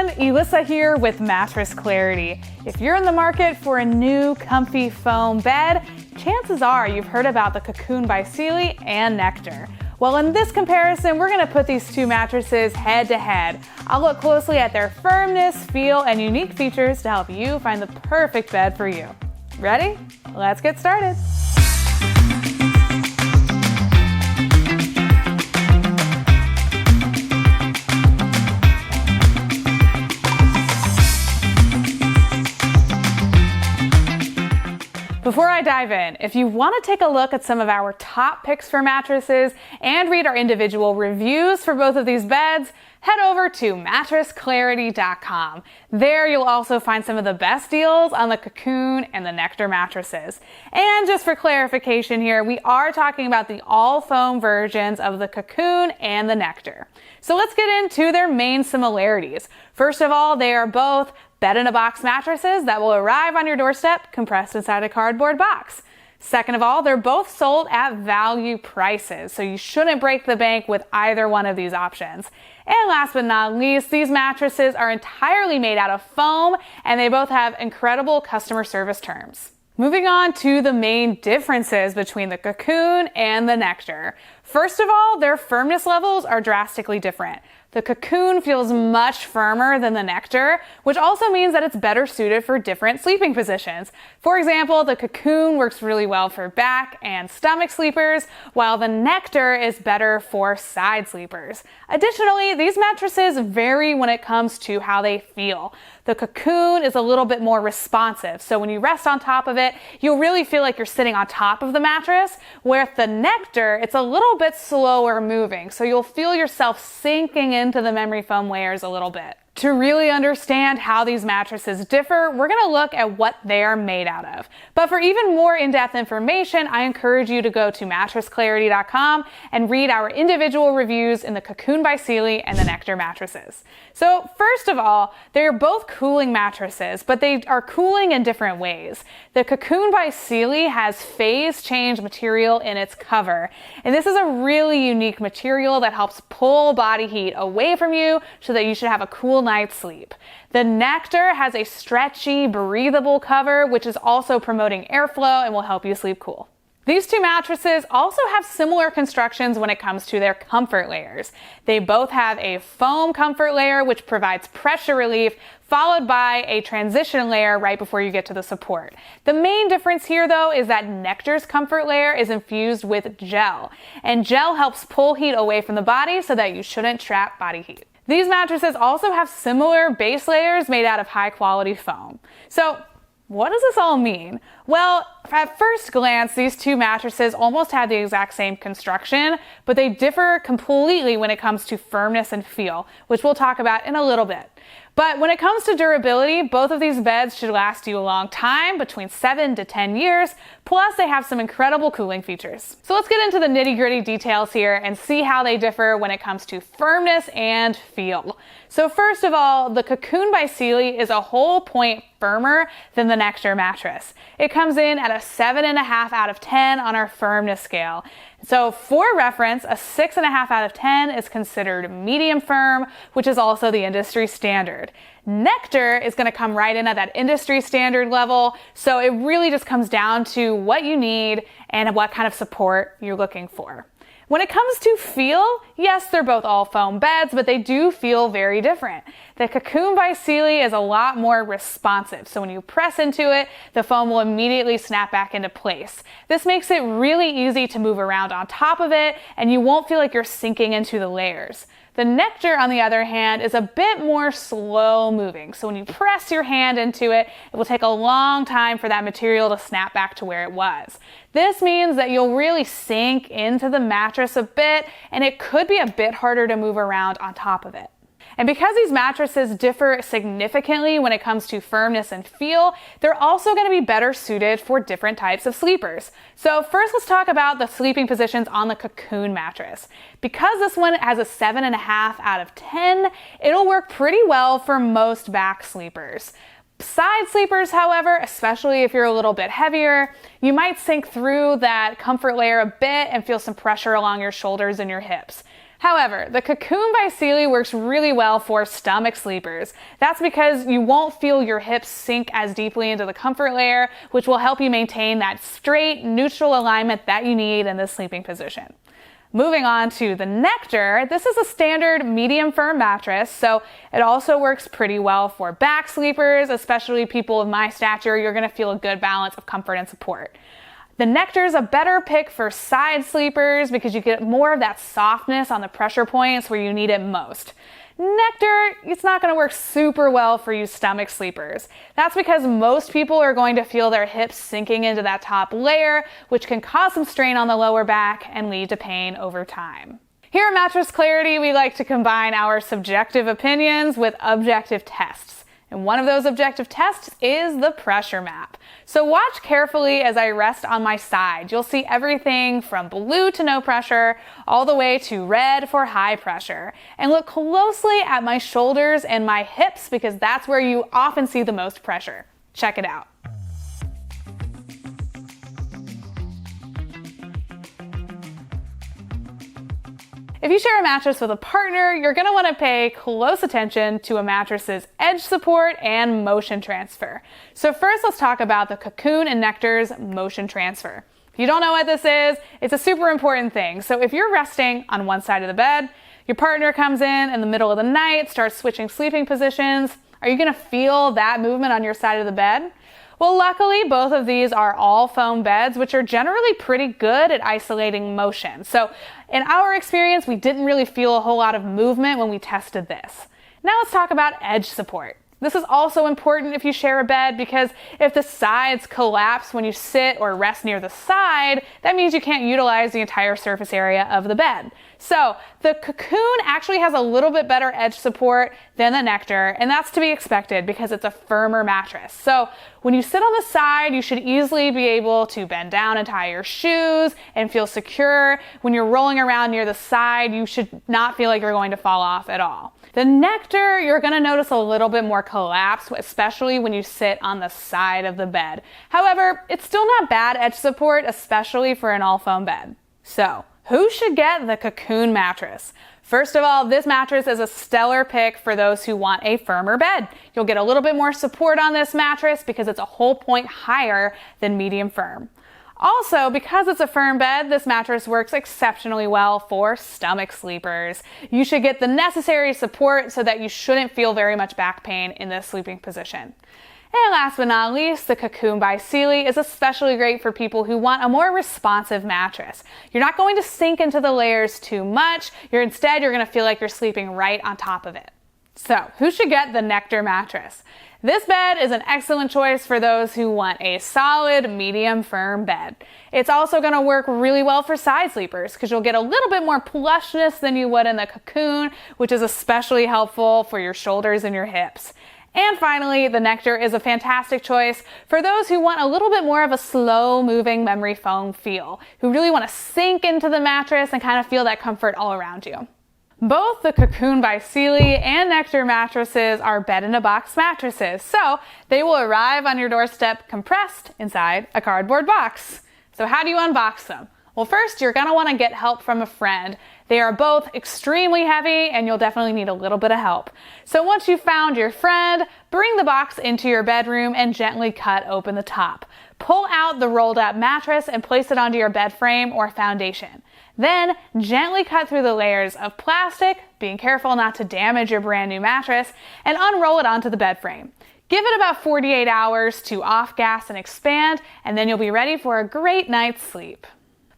everyone, Elissa here with Mattress Clarity. If you're in the market for a new comfy foam bed, chances are you've heard about the Cocoon by Sealy and Nectar. Well, in this comparison, we're going to put these two mattresses head to head. I'll look closely at their firmness, feel, and unique features to help you find the perfect bed for you. Ready? Let's get started. Before I dive in, if you want to take a look at some of our top picks for mattresses and read our individual reviews for both of these beds, head over to mattressclarity.com. There you'll also find some of the best deals on the Cocoon and the Nectar mattresses. And just for clarification here, we are talking about the all foam versions of the Cocoon and the Nectar. So let's get into their main similarities. First of all, they are both bed-in-a-box mattresses that will arrive on your doorstep compressed inside a cardboard box. Second of all, they're both sold at value prices, so you shouldn't break the bank with either one of these options. And last but not least, these mattresses are entirely made out of foam, and they both have incredible customer service terms. Moving on to the main differences between the Cocoon and the Nectar. First of all, their firmness levels are drastically different. The Cocoon feels much firmer than the Nectar, which also means that it's better suited for different sleeping positions. For example, the Cocoon works really well for back and stomach sleepers, while the Nectar is better for side sleepers. Additionally, these mattresses vary when it comes to how they feel. The Cocoon is a little bit more responsive, so when you rest on top of it, you'll really feel like you're sitting on top of the mattress, where with the Nectar, it's a little bit slower moving, so you'll feel yourself sinking into the memory foam layers a little bit. To really understand how these mattresses differ, we're going to look at what they are made out of. But for even more in-depth information, I encourage you to go to mattressclarity.com and read our individual reviews in the Cocoon by Sealy and the Nectar mattresses. So first of all, they're both cooling mattresses, but they are cooling in different ways. The Cocoon by Sealy has phase change material in its cover, and this is a really unique material that helps pull body heat away from you so that you should have a cool night's sleep. The Nectar has a stretchy, breathable cover, which is also promoting airflow and will help you sleep cool. These two mattresses also have similar constructions when it comes to their comfort layers. They both have a foam comfort layer, which provides pressure relief, followed by a transition layer right before you get to the support. The main difference here, though, is that Nectar's comfort layer is infused with gel, and gel helps pull heat away from the body so that you shouldn't trap body heat. These mattresses also have similar base layers made out of high-quality foam. So, what does this all mean? Well, at first glance, these two mattresses almost have the exact same construction, but they differ completely when it comes to firmness and feel, which we'll talk about in a little bit. But when it comes to durability, both of these beds should last you a long time, between 7 to 10 years, plus they have some incredible cooling features. So let's get into the nitty-gritty details here and see how they differ when it comes to firmness and feel. So first of all, the Cocoon by Sealy is a whole point firmer than the Nectar mattress. It comes in at a 7.5 out of 10 on our firmness scale. So for reference, a 6.5 out of 10 is considered medium firm, which is also the industry standard. Nectar is going to come right in at that industry standard level, so it really just comes down to what you need and what kind of support you're looking for. When it comes to feel, yes, they're both all foam beds, but they do feel very different. The Cocoon by Sealy is a lot more responsive, so when you press into it, the foam will immediately snap back into place. This makes it really easy to move around on top of it, and you won't feel like you're sinking into the layers. The Nectar, on the other hand, is a bit more slow moving. So when you press your hand into it, it will take a long time for that material to snap back to where it was. This means that you'll really sink into the mattress a bit, and it could be a bit harder to move around on top of it. And because these mattresses differ significantly when it comes to firmness and feel, they're also going to be better suited for different types of sleepers. So first, let's talk about the sleeping positions on the Cocoon mattress. Because this one has a 7.5 out of 10, it'll work pretty well for most back sleepers. Side sleepers, however, especially if you're a little bit heavier, you might sink through that comfort layer a bit and feel some pressure along your shoulders and your hips. However, the Cocoon by Sealy works really well for stomach sleepers. That's because you won't feel your hips sink as deeply into the comfort layer, which will help you maintain that straight, neutral alignment that you need in this sleeping position. Moving on to the Nectar, this is a standard medium firm mattress, so it also works pretty well for back sleepers, especially people of my stature. You're going to feel a good balance of comfort and support. The Nectar is a better pick for side sleepers because you get more of that softness on the pressure points where you need it most. Nectar, it's not going to work super well for you stomach sleepers. That's because most people are going to feel their hips sinking into that top layer, which can cause some strain on the lower back and lead to pain over time. Here at Mattress Clarity, we like to combine our subjective opinions with objective tests. And one of those objective tests is the pressure map. So watch carefully as I rest on my side. You'll see everything from blue to no pressure, all the way to red for high pressure. And look closely at my shoulders and my hips because that's where you often see the most pressure. Check it out. If you share a mattress with a partner, you're going to want to pay close attention to a mattress's edge support and motion transfer. So first, let's talk about the Cocoon and Nectar's motion transfer. If you don't know what this is, it's a super important thing. So if you're resting on one side of the bed, your partner comes in the middle of the night, starts switching sleeping positions, are you going to feel that movement on your side of the bed? Well, luckily, both of these are all foam beds, which are generally pretty good at isolating motion. So in our experience, we didn't really feel a whole lot of movement when we tested this. Now let's talk about edge support. This is also important if you share a bed because if the sides collapse when you sit or rest near the side, that means you can't utilize the entire surface area of the bed. So the Cocoon actually has a little bit better edge support than the Nectar, and that's to be expected because it's a firmer mattress. So when you sit on the side, you should easily be able to bend down and tie your shoes and feel secure. When you're rolling around near the side, you should not feel like you're going to fall off at all. The Nectar, you're going to notice a little bit more collapse, especially when you sit on the side of the bed. However, it's still not bad edge support, especially for an all-foam bed. So, who should get the Cocoon mattress? First of all, this mattress is a stellar pick for those who want a firmer bed. You'll get a little bit more support on this mattress because it's a whole point higher than medium firm. Also, because it's a firm bed, this mattress works exceptionally well for stomach sleepers. You should get the necessary support so that you shouldn't feel very much back pain in this sleeping position. And last but not least, the Cocoon by Sealy is especially great for people who want a more responsive mattress. You're not going to sink into the layers too much. Instead, you're going to feel like you're sleeping right on top of it. So, who should get the Nectar mattress? This bed is an excellent choice for those who want a solid, medium firm bed. It's also going to work really well for side sleepers because you'll get a little bit more plushness than you would in the Cocoon, which is especially helpful for your shoulders and your hips. And finally, the Nectar is a fantastic choice for those who want a little bit more of a slow-moving memory foam feel, who really want to sink into the mattress and kind of feel that comfort all around you. Both the Cocoon by Sealy and Nectar mattresses are bed-in-a-box mattresses, so they will arrive on your doorstep compressed inside a cardboard box. So how do you unbox them? Well, first, you're going to want to get help from a friend. They are both extremely heavy, and you'll definitely need a little bit of help. So once you've found your friend, bring the box into your bedroom and gently cut open the top. Pull out the rolled-up mattress and place it onto your bed frame or foundation. Then, gently cut through the layers of plastic, being careful not to damage your brand new mattress, and unroll it onto the bed frame. Give it about 48 hours to off-gas and expand, and then you'll be ready for a great night's sleep.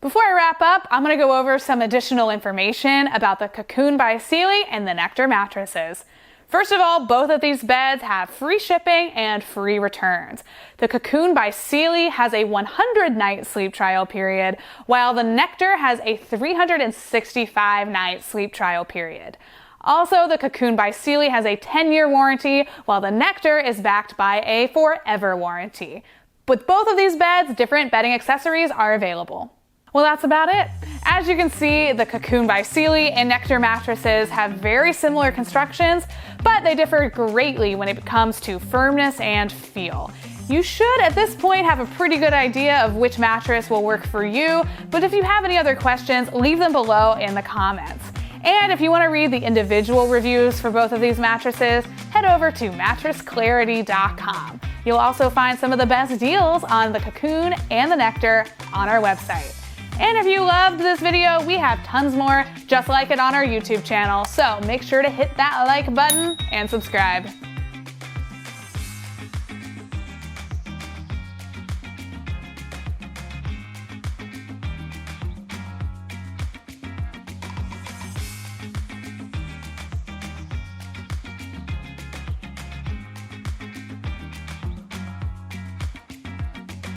Before I wrap up, I'm going to go over some additional information about the Cocoon by Sealy and the Nectar mattresses. First of all, both of these beds have free shipping and free returns. The Cocoon by Sealy has a 100-night sleep trial period, while the Nectar has a 365-night sleep trial period. Also, the Cocoon by Sealy has a 10-year warranty, while the Nectar is backed by a forever warranty. With both of these beds, different bedding accessories are available. Well, that's about it. As you can see, the Cocoon by Sealy and Nectar mattresses have very similar constructions, but they differ greatly when it comes to firmness and feel. You should, at this point, have a pretty good idea of which mattress will work for you, but if you have any other questions, leave them below in the comments. And if you want to read the individual reviews for both of these mattresses, head over to mattressclarity.com. You'll also find some of the best deals on the Cocoon and the Nectar on our website. And if you loved this video, we have tons more just like it on our YouTube channel, so make sure to hit that like button and subscribe.